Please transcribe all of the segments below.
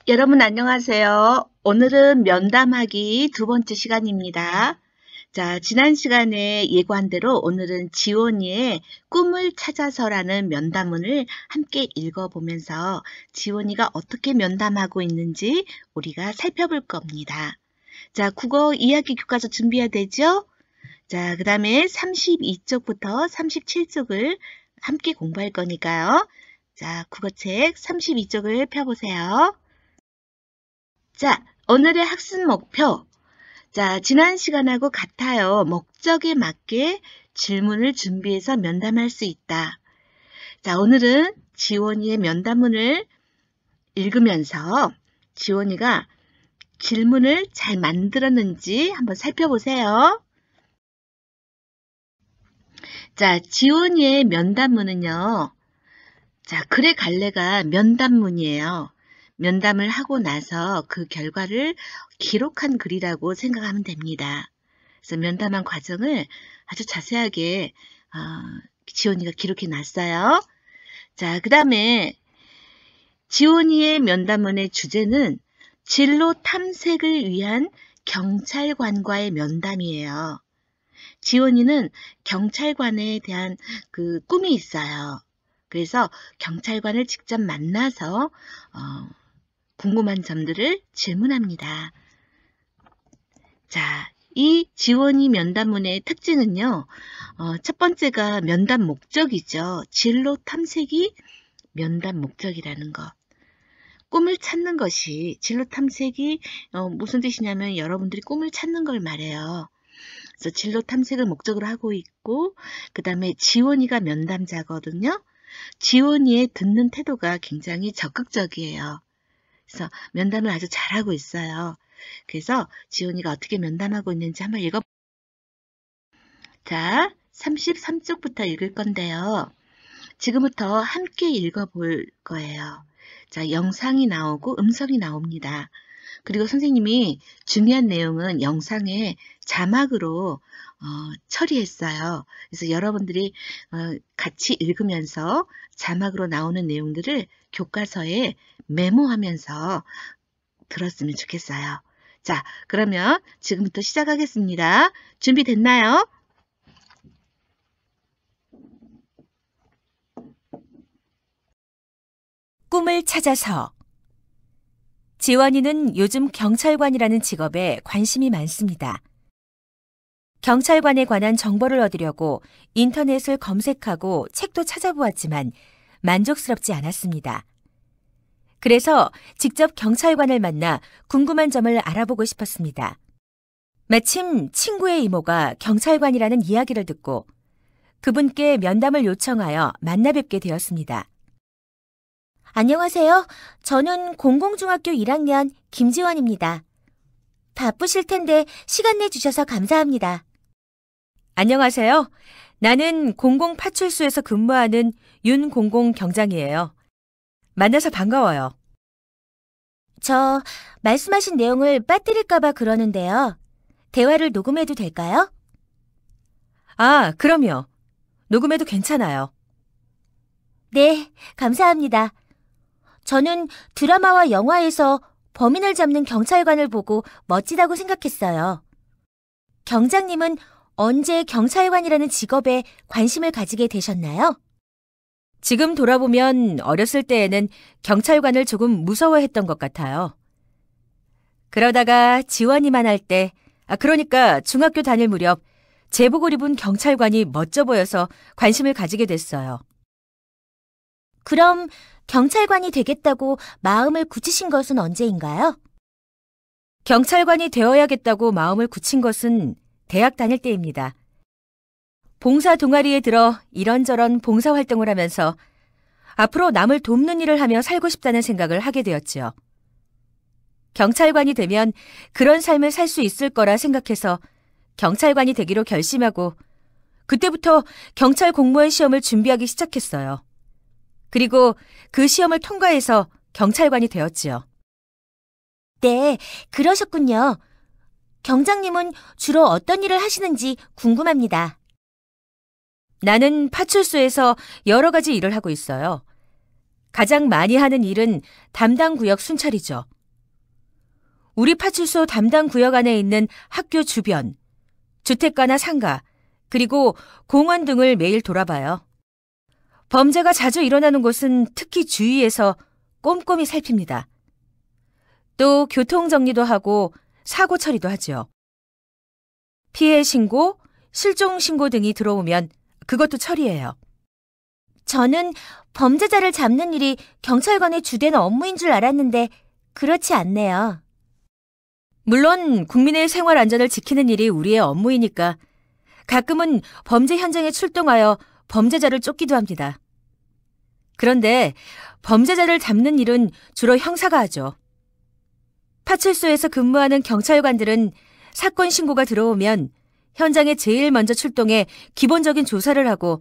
여러분 안녕하세요. 오늘은 면담하기 두 번째 시간입니다. 자, 지난 시간에 예고한 대로 오늘은 지원이의 꿈을 찾아서라는 면담문을 함께 읽어보면서 지원이가 어떻게 면담하고 있는지 우리가 살펴볼 겁니다. 자, 국어 이야기 교과서 준비해야 되죠? 자, 그 다음에 32쪽부터 37쪽을 함께 공부할 거니까요. 자, 국어책 32쪽을 펴보세요. 자, 오늘의 학습 목표. 자, 지난 시간하고 같아요. 목적에 맞게 질문을 준비해서 면담할 수 있다. 자, 오늘은 지원이의 면담문을 읽으면서 지원이가 질문을 잘 만들었는지 한번 살펴보세요. 자, 지원이의 면담문은요. 자, 글의 갈래가 면담문이에요. 면담을 하고 나서 그 결과를 기록한 글이라고 생각하면 됩니다. 그래서 면담한 과정을 아주 자세하게 지원이가 기록해 놨어요. 자, 그 다음에 지원이의 면담문의 주제는 진로 탐색을 위한 경찰관과의 면담이에요. 지원이는 경찰관에 대한 그 꿈이 있어요. 그래서 경찰관을 직접 만나서 궁금한 점들을 질문합니다. 자, 이 지원이 면담문의 특징은요. 첫 번째가 면담 목적이죠. 진로 탐색이 면담 목적이라는 것. 꿈을 찾는 것이 진로 탐색이 무슨 뜻이냐면 여러분들이 꿈을 찾는 걸 말해요. 그래서 진로 탐색을 목적으로 하고 있고 그 다음에 지원이가 면담자거든요. 지원이의 듣는 태도가 굉장히 적극적이에요. 그래서 면담을 아주 잘하고 있어요. 그래서 지원이가 어떻게 면담하고 있는지 한번 읽어볼게요. 자, 33쪽부터 읽을 건데요. 지금부터 함께 읽어볼 거예요. 자, 영상이 나오고 음성이 나옵니다. 그리고 선생님이 중요한 내용은 영상에 자막으로 처리했어요. 그래서 여러분들이 같이 읽으면서 자막으로 나오는 내용들을 교과서에 메모하면서 들었으면 좋겠어요. 자, 그러면 지금부터 시작하겠습니다. 준비됐나요? 꿈을 찾아서. 지원이는 요즘 경찰관이라는 직업에 관심이 많습니다. 경찰관에 관한 정보를 얻으려고 인터넷을 검색하고 책도 찾아보았지만 만족스럽지 않았습니다. 그래서 직접 경찰관을 만나 궁금한 점을 알아보고 싶었습니다. 마침 친구의 이모가 경찰관이라는 이야기를 듣고 그분께 면담을 요청하여 만나 뵙게 되었습니다. 안녕하세요. 저는 공공중학교 1학년 김지원입니다. 바쁘실 텐데 시간 내주셔서 감사합니다. 안녕하세요. 나는 공공파출소에서 근무하는 윤공공경장이에요. 만나서 반가워요. 저 말씀하신 내용을 빠뜨릴까봐 그러는데요. 대화를 녹음해도 될까요? 아, 그럼요. 녹음해도 괜찮아요. 네, 감사합니다. 저는 드라마와 영화에서 범인을 잡는 경찰관을 보고 멋지다고 생각했어요. 경장님은 언제 경찰관이라는 직업에 관심을 가지게 되셨나요? 지금 돌아보면 어렸을 때에는 경찰관을 조금 무서워했던 것 같아요. 그러다가 지원이만 할 때, 그러니까 중학교 다닐 무렵 제복을 입은 경찰관이 멋져 보여서 관심을 가지게 됐어요. 그럼 경찰관이 되겠다고 마음을 굳히신 것은 언제인가요? 경찰관이 되어야겠다고 마음을 굳힌 것은 대학 다닐 때입니다. 봉사 동아리에 들어 이런저런 봉사활동을 하면서 앞으로 남을 돕는 일을 하며 살고 싶다는 생각을 하게 되었지요. 경찰관이 되면 그런 삶을 살 수 있을 거라 생각해서 경찰관이 되기로 결심하고 그때부터 경찰 공무원 시험을 준비하기 시작했어요. 그리고 그 시험을 통과해서 경찰관이 되었지요. 네, 그러셨군요. 경장님은 주로 어떤 일을 하시는지 궁금합니다. 나는 파출소에서 여러 가지 일을 하고 있어요. 가장 많이 하는 일은 담당 구역 순찰이죠. 우리 파출소 담당 구역 안에 있는 학교 주변, 주택가나 상가, 그리고 공원 등을 매일 돌아봐요. 범죄가 자주 일어나는 곳은 특히 주위에서 꼼꼼히 살핍니다. 또 교통정리도 하고 사고 처리도 하죠. 피해 신고, 실종 신고 등이 들어오면 그것도 처리해요. 저는 범죄자를 잡는 일이 경찰관의 주된 업무인 줄 알았는데 그렇지 않네요. 물론 국민의 생활 안전을 지키는 일이 우리의 업무이니까 가끔은 범죄 현장에 출동하여 범죄자를 쫓기도 합니다. 그런데 범죄자를 잡는 일은 주로 형사가 하죠. 파출소에서 근무하는 경찰관들은 사건 신고가 들어오면 현장에 제일 먼저 출동해 기본적인 조사를 하고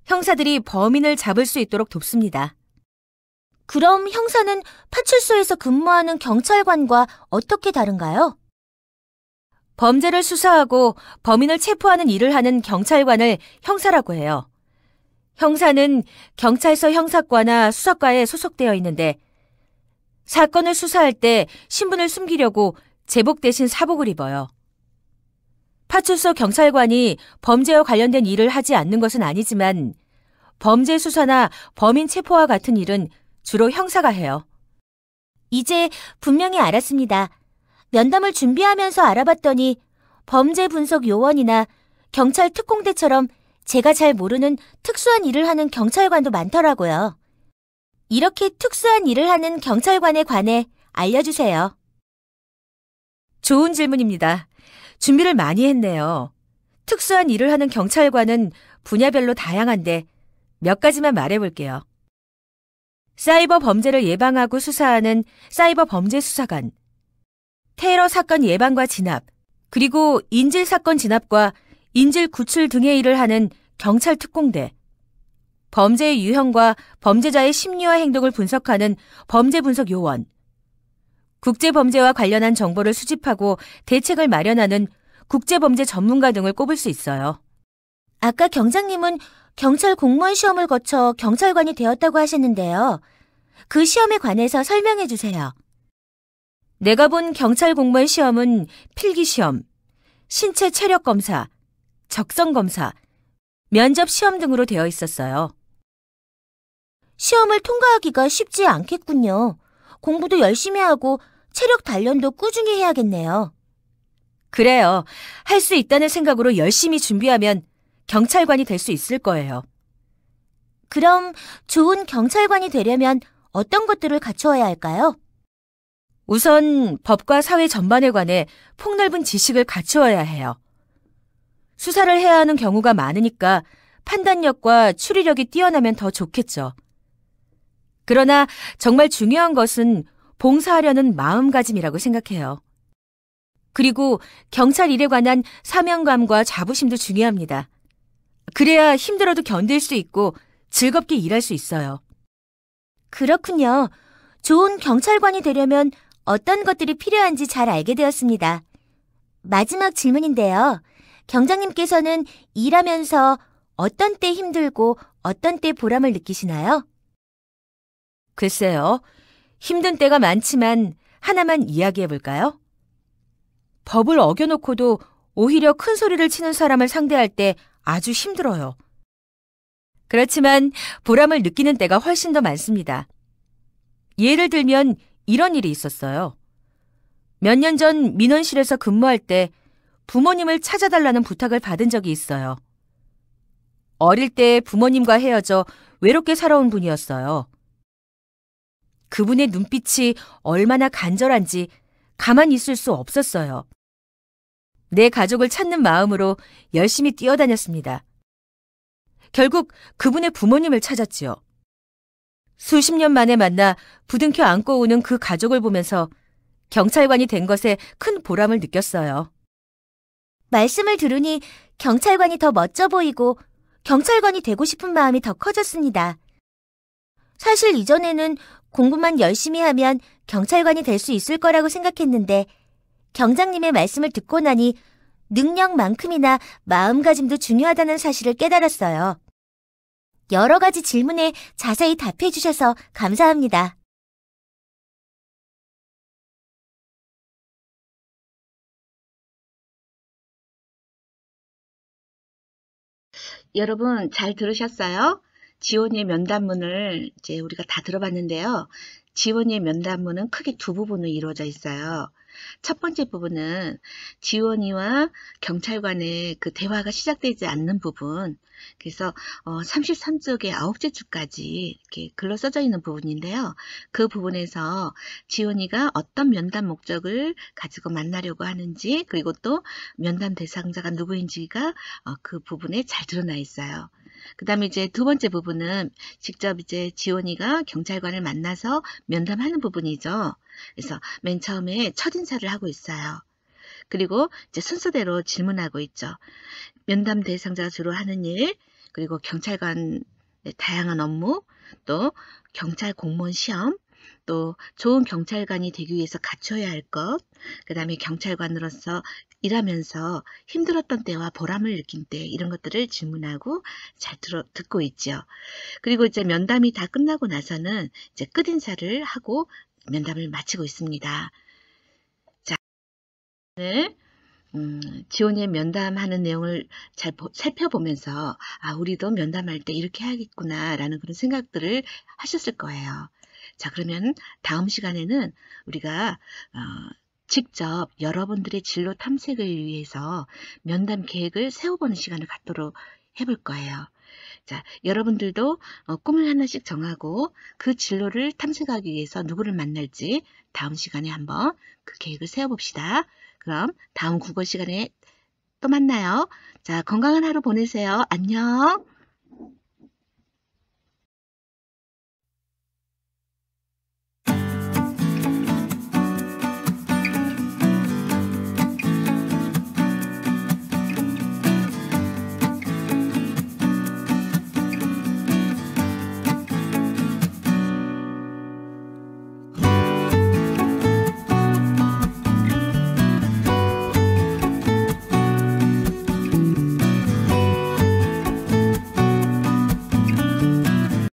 형사들이 범인을 잡을 수 있도록 돕습니다. 그럼 형사는 파출소에서 근무하는 경찰관과 어떻게 다른가요? 범죄를 수사하고 범인을 체포하는 일을 하는 경찰관을 형사라고 해요. 형사는 경찰서 형사과나 수사과에 소속되어 있는데 사건을 수사할 때 신분을 숨기려고 제복 대신 사복을 입어요. 파출소 경찰관이 범죄와 관련된 일을 하지 않는 것은 아니지만 범죄 수사나 범인 체포와 같은 일은 주로 형사가 해요. 이제 분명히 알았습니다. 면담을 준비하면서 알아봤더니 범죄 분석 요원이나 경찰 특공대처럼 제가 잘 모르는 특수한 일을 하는 경찰관도 많더라고요. 이렇게 특수한 일을 하는 경찰관에 관해 알려주세요. 좋은 질문입니다. 준비를 많이 했네요. 특수한 일을 하는 경찰관은 분야별로 다양한데 몇 가지만 말해볼게요. 사이버 범죄를 예방하고 수사하는 사이버 범죄 수사관, 테러 사건 예방과 진압, 그리고 인질 사건 진압과 인질 구출 등의 일을 하는 경찰 특공대, 범죄의 유형과 범죄자의 심리와 행동을 분석하는 범죄 분석 요원, 국제범죄와 관련한 정보를 수집하고 대책을 마련하는 국제범죄 전문가 등을 꼽을 수 있어요. 아까 경장님은 경찰 공무원 시험을 거쳐 경찰관이 되었다고 하셨는데요. 그 시험에 관해서 설명해 주세요. 내가 본 경찰 공무원 시험은 필기시험, 신체 체력 검사, 적성 검사, 면접 시험 등으로 되어 있었어요. 시험을 통과하기가 쉽지 않겠군요. 공부도 열심히 하고 체력 단련도 꾸준히 해야겠네요. 그래요. 할 수 있다는 생각으로 열심히 준비하면 경찰관이 될 수 있을 거예요. 그럼 좋은 경찰관이 되려면 어떤 것들을 갖추어야 할까요? 우선 법과 사회 전반에 관해 폭넓은 지식을 갖추어야 해요. 수사를 해야 하는 경우가 많으니까 판단력과 추리력이 뛰어나면 더 좋겠죠. 그러나 정말 중요한 것은 봉사하려는 마음가짐이라고 생각해요. 그리고 경찰 일에 관한 사명감과 자부심도 중요합니다. 그래야 힘들어도 견딜 수 있고 즐겁게 일할 수 있어요. 그렇군요. 좋은 경찰관이 되려면 어떤 것들이 필요한지 잘 알게 되었습니다. 마지막 질문인데요. 경장님께서는 일하면서 어떤 때 힘들고 어떤 때 보람을 느끼시나요? 글쎄요. 힘든 때가 많지만 하나만 이야기해 볼까요? 법을 어겨놓고도 오히려 큰 소리를 치는 사람을 상대할 때 아주 힘들어요. 그렇지만 보람을 느끼는 때가 훨씬 더 많습니다. 예를 들면 이런 일이 있었어요. 몇 년 전 민원실에서 근무할 때 부모님을 찾아달라는 부탁을 받은 적이 있어요. 어릴 때 부모님과 헤어져 외롭게 살아온 분이었어요. 그분의 눈빛이 얼마나 간절한지 가만히 있을 수 없었어요. 내 가족을 찾는 마음으로 열심히 뛰어다녔습니다. 결국 그분의 부모님을 찾았지요. 수십 년 만에 만나 부둥켜 안고 우는 그 가족을 보면서 경찰관이 된 것에 큰 보람을 느꼈어요. 말씀을 들으니 경찰관이 더 멋져 보이고 경찰관이 되고 싶은 마음이 더 커졌습니다. 사실 이전에는 공부만 열심히 하면 경찰관이 될 수 있을 거라고 생각했는데 경장님의 말씀을 듣고 나니 능력만큼이나 마음가짐도 중요하다는 사실을 깨달았어요. 여러 가지 질문에 자세히 답해 주셔서 감사합니다. 여러분 잘 들으셨어요? 지원이의 면담문을 이제 우리가 다 들어봤는데요. 지원이의 면담문은 크게 두 부분으로 이루어져 있어요. 첫 번째 부분은 지원이와 경찰관의 그 대화가 시작되지 않는 부분, 그래서 33쪽의 9째 줄까지 이렇게 글로 써져 있는 부분인데요. 그 부분에서 지원이가 어떤 면담 목적을 가지고 만나려고 하는지, 그리고 또 면담 대상자가 누구인지가 그 부분에 잘 드러나 있어요. 그 다음에 이제 두 번째 부분은 직접 이제 지원이가 경찰관을 만나서 면담하는 부분이죠. 그래서 맨 처음에 첫인사를 하고 있어요. 그리고 이제 순서대로 질문하고 있죠. 면담 대상자가 주로 하는 일, 그리고 경찰관의 다양한 업무, 또 경찰 공무원 시험, 또 좋은 경찰관이 되기 위해서 갖춰야 할 것, 그 다음에 경찰관으로서 일하면서 힘들었던 때와 보람을 느낀 때, 이런 것들을 질문하고 잘 듣고 있죠. 그리고 이제 면담이 다 끝나고 나서는 이제 끝인사를 하고 면담을 마치고 있습니다. 자, 오늘 지원이의 면담하는 내용을 잘 살펴보면서 우리도 면담할 때 이렇게 해야겠구나 라는 그런 생각들을 하셨을 거예요. 자, 그러면 다음 시간에는 우리가 직접 여러분들의 진로 탐색을 위해서 면담 계획을 세워보는 시간을 갖도록 해볼 거예요. 자, 여러분들도 꿈을 하나씩 정하고 그 진로를 탐색하기 위해서 누구를 만날지 다음 시간에 한번 그 계획을 세워봅시다. 그럼 다음 국어 시간에 또 만나요. 자, 건강한 하루 보내세요. 안녕.